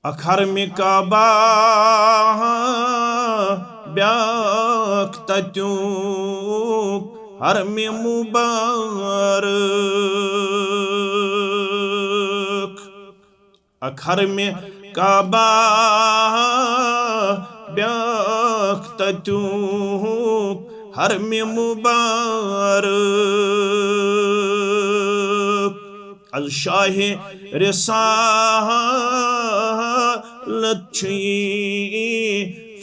अखर में काबा ब्याख तत्यूक हर में मुबारक अखर में काबा ब्याख तत्यूक हर में मुबारक अज शाह रिसालत छी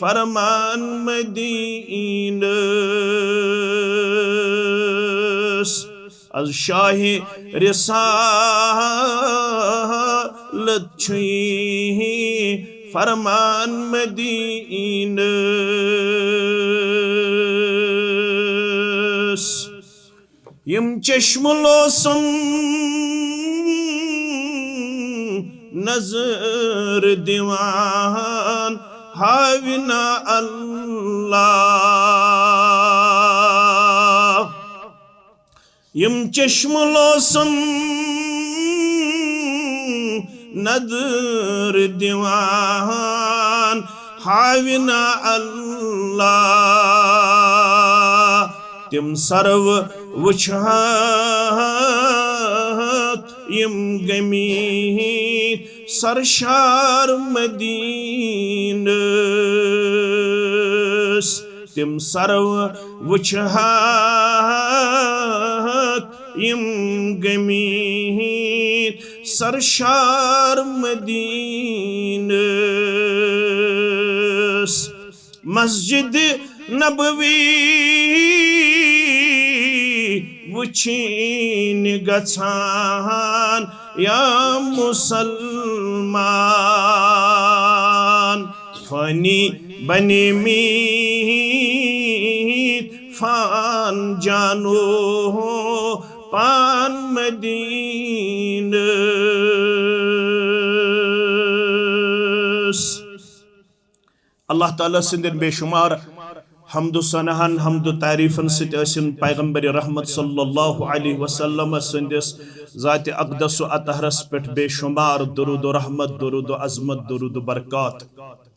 फरमान मदीनस अज शाह रिसालत छी फरमान मदीनस यम चश्मलोसम नजर दीवान हाविना अल्लाह यम चश्मलोसम नजर दीवान हाविना अल्लाह तिम सर्व वुछात यम गमीत सरशार मदीनस तिम सर्व वुछात यम गमीत सरशार मदीनस मस्जिद नबवी वुछीन गछान या मुसलमान फनी बने मीत फान जानो पान मदीनस अल्लाह ताला सिंदन बेशुमार हमदु सनहन हमदु तारीफन सिन पैगंबर रहमत सल्लल्लाहु अलैहि वसल्लम सिंदिस ज़ात अक़दस व अतहरस पे बेशुमार दुरूद व रहमत दुरूद व अज़मत दुरूद व बरकत।